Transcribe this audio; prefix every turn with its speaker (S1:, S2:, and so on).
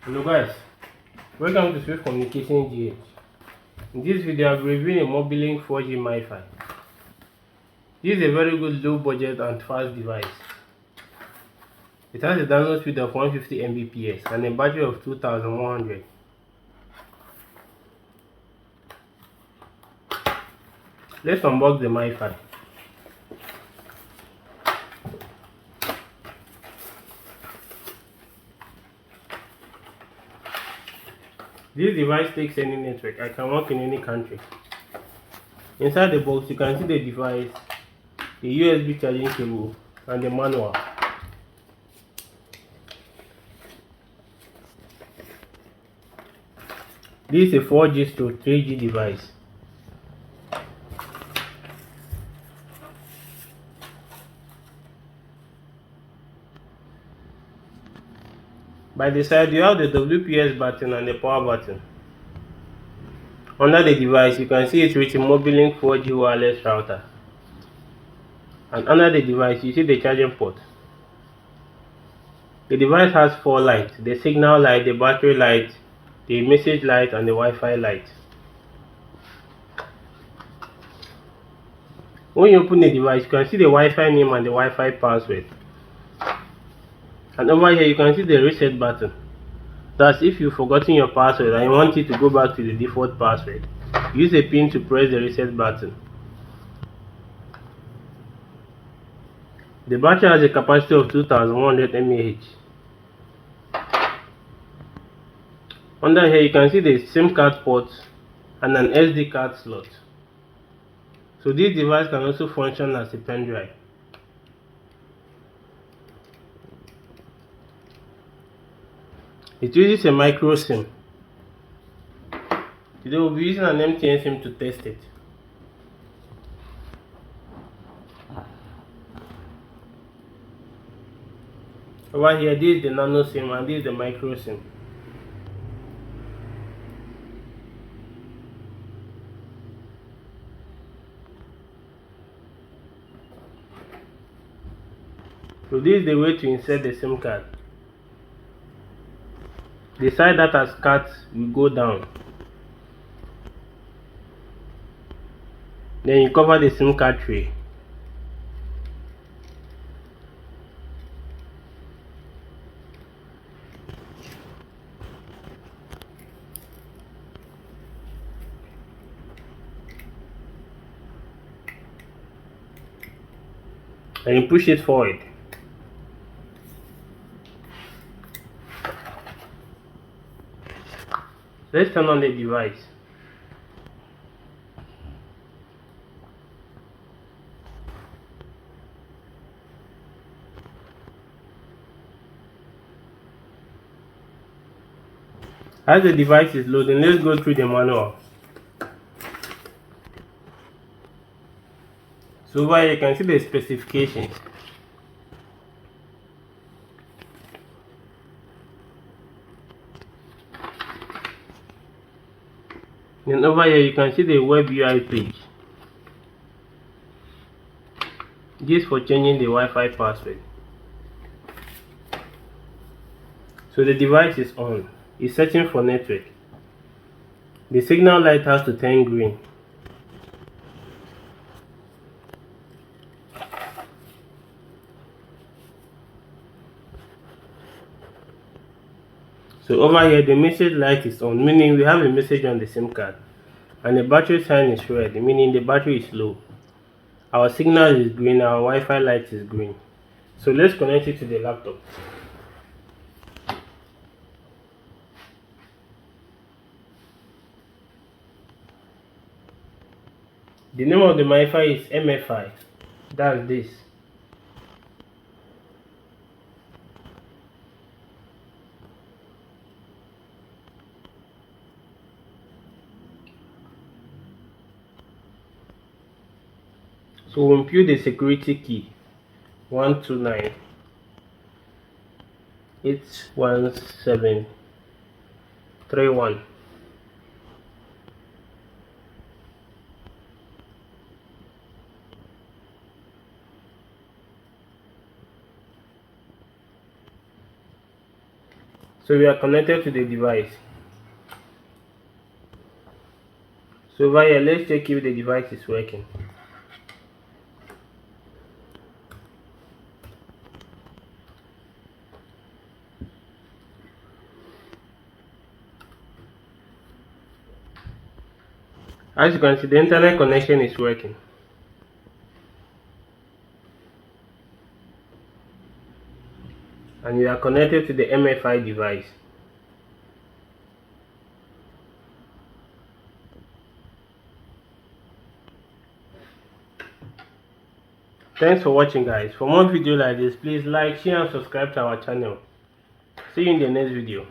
S1: Hello guys, welcome to Swift Communication GH. In this video I'll be reviewing a Mobilink 4G Mifi. This is a very good low budget and fast device. It has a download speed of 150 Mbps and a battery of 2100. Let's unbox the Mifi. This device takes any network. I can work in any country. Inside the box you can see the device, the USB charging cable and the manual. This is a 4G to 3G device. By the side you have the WPS button and the power button. Under the device you can see it written Mobilink 4G wireless router. And under the device you see the charging port. The device has 4 lights: the signal light, the battery light, the message light and the Wi-Fi light. When you open the device you can see the Wi-Fi name and the Wi-Fi password. And over here you can see the reset button. That's if you've forgotten your password and you want it to go back to the default password. Use a pin to press the reset button. The battery has a capacity of 2100 mAh. Under here you can see the SIM card port and an SD card slot. So this device can also function as a pen drive. It uses a micro SIM. Today we'll be using an MTN SIM to test it. Over here this is the nano SIM and this is the micro SIM. So this is the way to insert the SIM card. The side that has cards will go down. Then you cover the SIM card tray. And you push it forward. Let's turn on the device. As the device is loading, let's go through the manual. So over here you can see the specifications. Then over here you can see the web UI page. This for changing the Wi-Fi password. So the device is on. It's searching for network. The signal light has to turn green. So over here the message light is on, meaning we have a message on the SIM card. And the battery sign is red, meaning the battery is low. Our signal is green, our Wi-Fi light is green. So let's connect it to the laptop. The name of the Mifi is MF800. That's this. So we'll input the security key 129 81731. So we are connected to the device. So over here, let's check if the device is working. As you can see, the internet connection is working. And you are connected to the MFI device. Thanks for watching, guys. For more videos like this, please like, share and subscribe to our channel. See you in the next video.